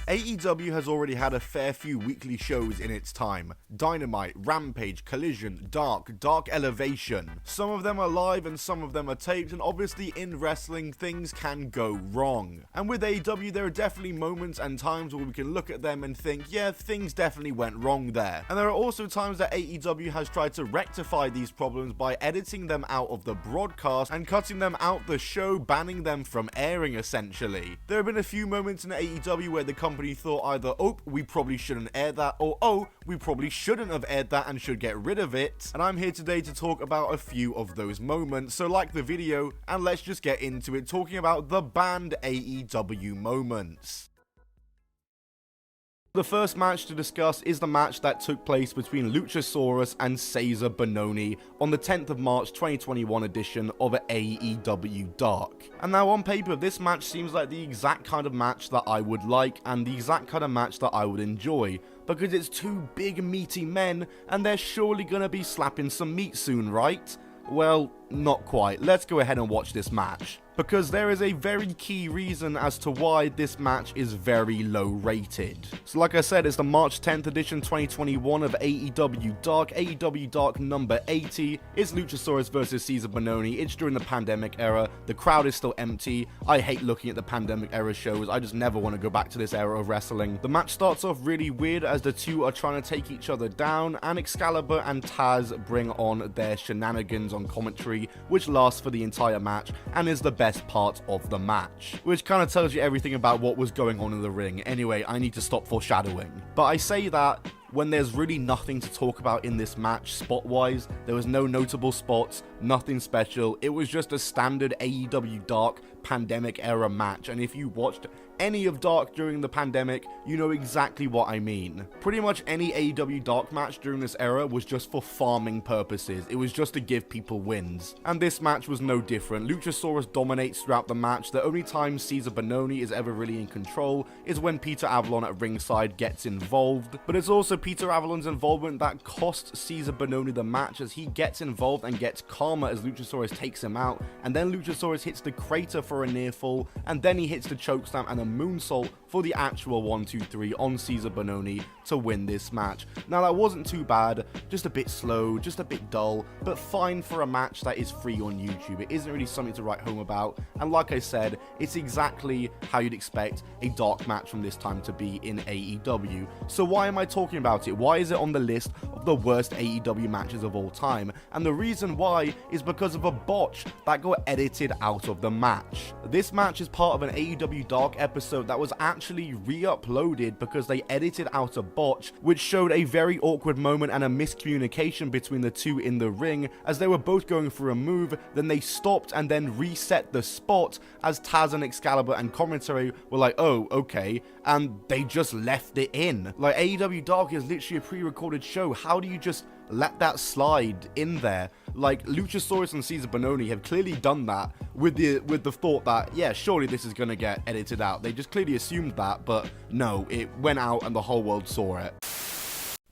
AEW has already had a fair few weekly shows in its time. Dynamite, Rampage, Collision, Dark Elevation. Some of them are live and some of them are taped, and obviously in wrestling things can go wrong. And with AEW there are definitely moments and times where we can look at them and think, yeah, things definitely went wrong there. And there are also times that AEW has tried to rectify these problems by editing them out of the broadcast and cutting them out the show, banning them from airing essentially. There have been a few moments in AEW where the company thought either, oh, we probably shouldn't air that, or oh, we probably shouldn't have aired that and should get rid of it. And I'm here today to talk about a few of those moments, so like the video and let's just get into it, talking about the banned AEW moments. The first match to discuss is the match that took place between Luchasaurus and Cesar Bononi on the 10th of March 2021 edition of AEW Dark. And now on paper, this match seems like the exact kind of match that I would like and the exact kind of match that I would enjoy, because it's two big meaty men and they're surely gonna be slapping some meat soon, right? Well, not quite. Let's go ahead and watch this match, because there is a very key reason as to why this match is very low rated. So like I said, it's the March 10th edition 2021 of AEW Dark. AEW Dark number 80 is Luchasaurus versus Cesar Bononi. It's during the pandemic era. The crowd is still empty. I hate looking at the pandemic era shows. I just never want to go back to this era of wrestling. The match starts off really weird as the two are trying to take each other down, and Excalibur and Taz bring on their shenanigans on commentary, which lasts for the entire match and is the best part of the match, which kind of tells you everything about what was going on in the ring. Anyway, I need to stop foreshadowing. But I say that when there's really nothing to talk about in this match spot-wise. There was no notable spots, nothing special. It was just a standard AEW Dark pandemic era match, and if you watched any of Dark during the pandemic, you know exactly what I mean. Pretty much any AEW Dark match during this era was just for farming purposes. It was just to give people wins. And this match was no different. Luchasaurus dominates throughout the match. The only time Cesar Bononi is ever really in control is when Peter Avalon at ringside gets involved. But it's also Peter Avalon's involvement that costs Cesar Bononi the match, as he gets involved and gets calmer as Luchasaurus takes him out, and then Luchasaurus hits the crater for a near fall, and then he hits the chokeslam and a moonsault for the actual 1-2-3 on Cesar Bononi to win this match. Now that wasn't too bad, just a bit slow, just a bit dull, but fine for a match that is free on YouTube. It isn't really something to write home about, and like I said, it's exactly how you'd expect a Dark match from this time to be in AEW. So why am I talking about it? Why is it on the list of the worst AEW matches of all time? And the reason why is because of a botch that got edited out of the match. This match is part of an AEW Dark episode that was actually re-uploaded because they edited out a botch, which showed a very awkward moment and a miscommunication between the two in the ring, as they were both going for a move, then they stopped and then reset the spot, as Taz and Excalibur and commentary were like, oh, okay, and they just left it in. Like, AEW Dark is literally a pre-recorded show. How do you just let that slide in there? Like, Luchasaurus and Cesar Bononi have clearly done that with the thought that, yeah, surely this is gonna get edited out. They just clearly assumed that, but no, it went out and the whole world saw it.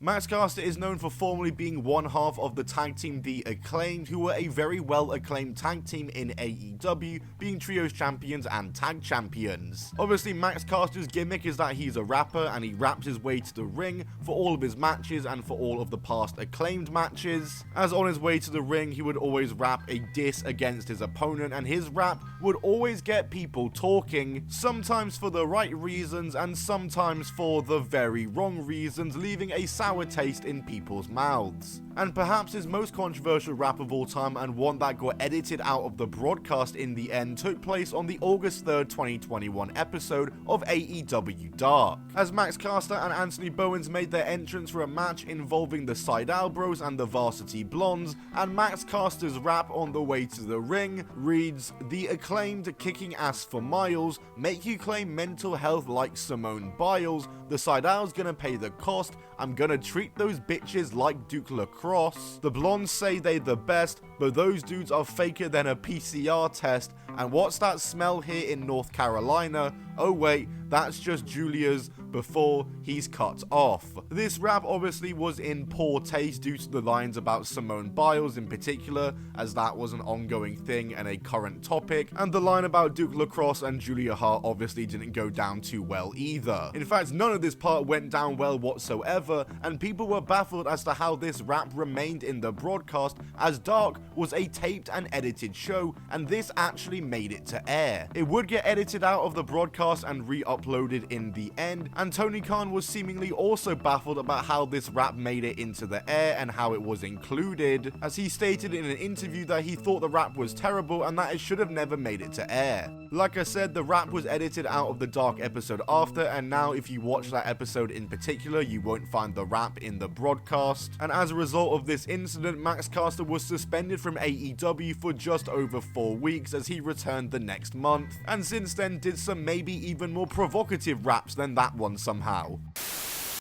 Max Caster is known for formerly being one half of the tag team The Acclaimed, who were a very well acclaimed tag team in AEW, being trios champions and tag champions. Obviously, Max Caster's gimmick is that he's a rapper and he raps his way to the ring for all of his matches and for all of the past Acclaimed matches, as on his way to the ring he would always rap a diss against his opponent, and his rap would always get people talking, sometimes for the right reasons and sometimes for the very wrong reasons, leaving a sour taste in people's mouths. And perhaps his most controversial rap of all time, and one that got edited out of the broadcast in the end, took place on the August 3rd, 2021 episode of AEW Dark, as Max Caster and Anthony Bowens made their entrance for a match involving the Sydal Bros and the Varsity Blondes, and Max Caster's rap on the way to the ring reads, "The Acclaimed kicking ass for miles, make you claim mental health like Simone Biles, the Sydal's gonna pay the cost, I'm gonna treat those bitches like Duke Lacrosse. The blondes say they the best, but those dudes are faker than a PCR test. And what's that smell here in North Carolina? oh wait, that's just Julia's before he's cut off. This rap obviously was in poor taste due to the lines about Simone Biles in particular, as that was an ongoing thing and a current topic, and the line about Duke Lacrosse and Julia Hart obviously didn't go down too well either. In fact, none of this part went down well whatsoever, and people were baffled as to how this rap remained in the broadcast, as Dark was a taped and edited show, and this actually made it to air. It would get edited out of the broadcast and re-uploaded in the end, and Tony Khan was seemingly also baffled about how this rap made it into the air and how it was included, as he stated in an interview that he thought the rap was terrible and that it should have never made it to air. Like I said, the rap was edited out of the Dark episode after, and now if you watch that episode in particular, you won't find the rap in the broadcast. And as a result of this incident, Max Caster was suspended from AEW for just over 4 weeks as he returned the next month, and since then did some maybe even more provocative raps than that one somehow.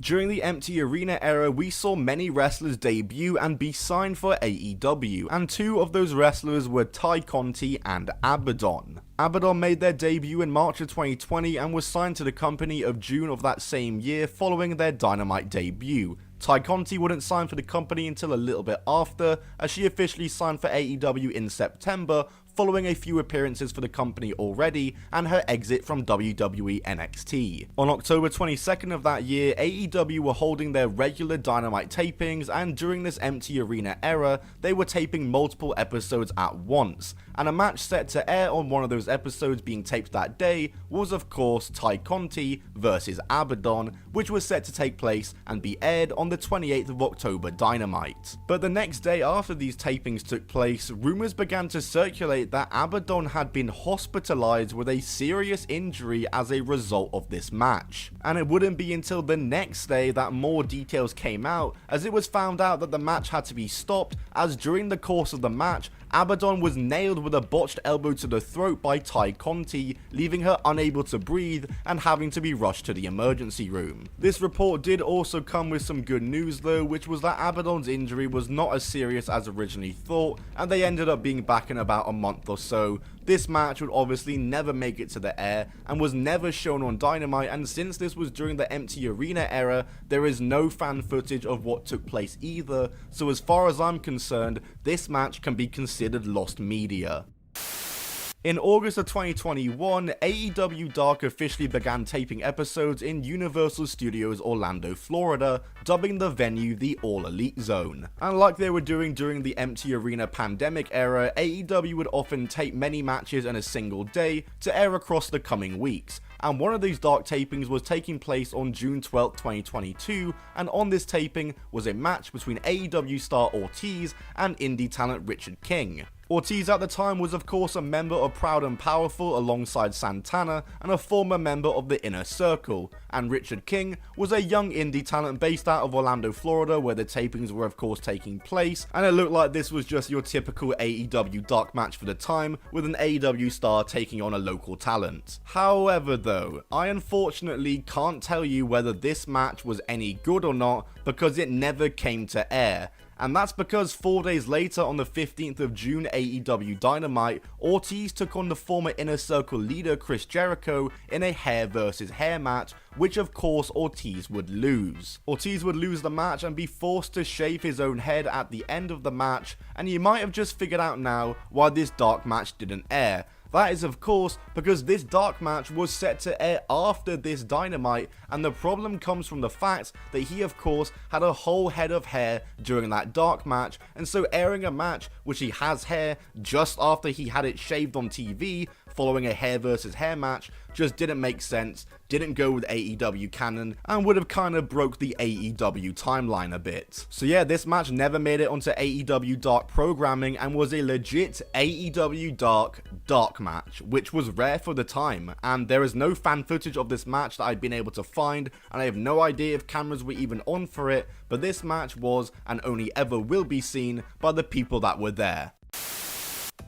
During the Empty Arena era, we saw many wrestlers debut and be signed for AEW, and 2 of those wrestlers were Ty Conti and Abaddon. Abaddon made their debut in March of 2020 and was signed to the company of June of that same year following their Dynamite debut. Ty Conti wouldn't sign for the company until a little bit after, as she officially signed for AEW in September, following a few appearances for the company already and her exit from WWE NXT. On October 22nd of that year, AEW were holding their regular Dynamite tapings, and during this Empty Arena era, they were taping multiple episodes at once, and a match set to air on one of those episodes being taped that day was of course Ty Conti versus Abaddon, which was set to take place and be aired on the 28th of October Dynamite. But the next day after these tapings took place, rumors began to circulate that Abaddon had been hospitalized with a serious injury as a result of this match. And it wouldn't be until the next day that more details came out, as it was found out that the match had to be stopped, as during the course of the match, Abaddon was nailed with a botched elbow to the throat by Ty Conti, leaving her unable to breathe and having to be rushed to the emergency room. This report did also come with some good news though, which was that Abaddon's injury was not as serious as originally thought, and they ended up being back in about a month or so. This match would obviously never make it to the air and was never shown on Dynamite, and since this was during the Empty Arena era, there is no fan footage of what took place either, so as far as I'm concerned, this match can be considered lost media. In August of 2021, AEW Dark officially began taping episodes in Universal Studios Orlando, Florida, dubbing the venue the All Elite Zone. And like they were doing during the Empty Arena pandemic era, AEW would often tape many matches in a single day to air across the coming weeks. And one of these Dark tapings was taking place on June 12, 2022, and on this taping was a match between AEW star Ortiz and indie talent Richard King. Ortiz at the time was of course a member of Proud and Powerful alongside Santana and a former member of the Inner Circle, and Richard King was a young indie talent based out of Orlando, Florida, where the tapings were of course taking place, and it looked like this was just your typical AEW Dark match for the time, with an AEW star taking on a local talent. However though, I unfortunately can't tell you whether this match was any good or not because it never came to air. And that's because 4 days later, on the 15th of June AEW Dynamite, Ortiz took on the former Inner Circle leader Chris Jericho in a hair versus hair match, which of course Ortiz would lose. Ortiz would lose the match and be forced to shave his own head at the end of the match, and you might have just figured out now why this Dark match didn't air. That is of course because this Dark match was set to air after this Dynamite, and the problem comes from the fact that he of course had a whole head of hair during that Dark match, and so airing a match which he has hair just after he had it shaved on TV following a hair versus hair match just didn't make sense, didn't go with AEW canon, and would have kind of broke the AEW timeline a bit. So yeah, this match never made it onto AEW Dark programming and was a legit AEW Dark match, which was rare for the time, and there is no fan footage of this match that I've been able to find, and I have no idea if cameras were even on for it, but this match was, and only ever will be seen, by the people that were there.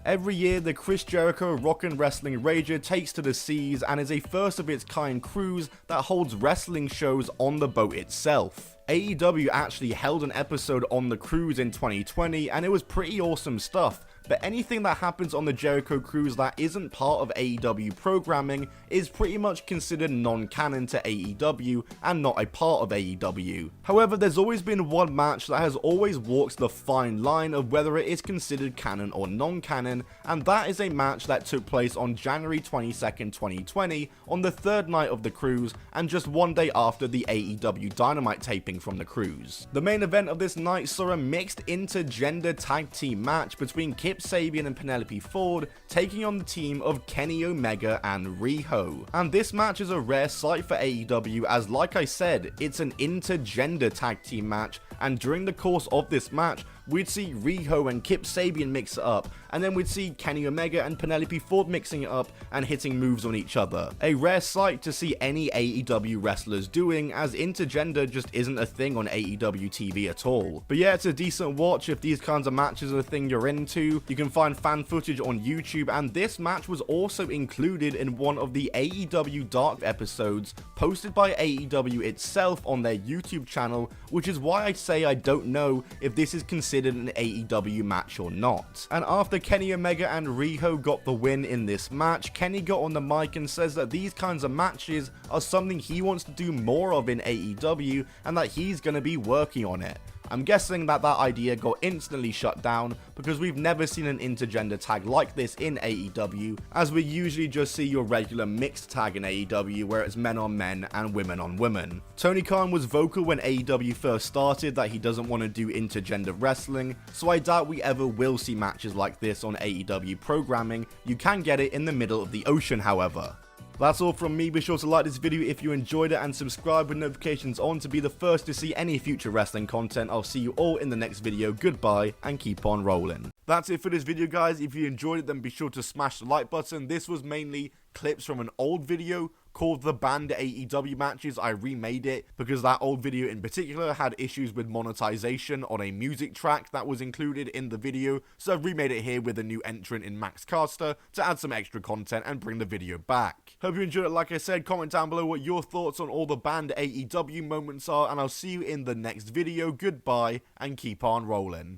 Every year, the Chris Jericho Rockin' Wrestling Rager takes to the seas and is a first of its kind cruise that holds wrestling shows on the boat itself. AEW actually held an episode on the cruise in 2020, and it was pretty awesome stuff. but anything that happens on the Jericho Cruise that isn't part of AEW programming is pretty much considered non-canon to AEW and not a part of AEW. However, there's always been one match that has always walked the fine line of whether it is considered canon or non-canon, and that is a match that took place on January 22nd, 2020 on the third night of the cruise and just one day after the AEW Dynamite taping from the cruise. The main event of this night saw a mixed intergender tag team match between Kip Sabian and Penelope Ford taking on the team of Kenny Omega and Riho. And this match is a rare sight for AEW as, like I said, it's an intergender tag team match, and during the course of this match we'd see Riho and Kip Sabian mix it up, and then we'd see Kenny Omega and Penelope Ford mixing it up and hitting moves on each other. A rare sight to see any AEW wrestlers doing, as intergender just isn't a thing on AEW TV at all. But yeah, it's a decent watch if these kinds of matches are the thing you're into. You can find fan footage on YouTube, and this match was also included in one of the AEW Dark episodes posted by AEW itself on their YouTube channel, which is why I say I don't know if this is considered an AEW match or not. And after Kenny Omega and Riho got the win in this match, Kenny got on the mic and says that these kinds of matches are something he wants to do more of in AEW and that he's going to be working on it. I'm guessing that idea got instantly shut down because we've never seen an intergender tag like this in AEW, as we usually just see your regular mixed tag in AEW where it's men on men and women on women. Tony Khan was vocal when AEW first started that he doesn't want to do intergender wrestling, so I doubt we ever will see matches like this on AEW programming. You can get it in the middle of the ocean, however. That's all from me. Be sure to like this video if you enjoyed it and subscribe with notifications on to be the first to see any future wrestling content. I'll see you all in the next video. Goodbye and keep on rolling. That's it for this video, guys. If you enjoyed it, then be sure to smash the like button. This was mainly clips from an old video called The Banned AEW Matches. I remade it because that old video in particular had issues with monetization on a music track that was included in the video, so I've remade it here with a new entrant in Max Caster to add some extra content and bring the video back. Hope you enjoyed it. Like I said, comment down below what your thoughts on all the banned AEW moments are, and I'll see you in the next video. Goodbye and keep on rolling.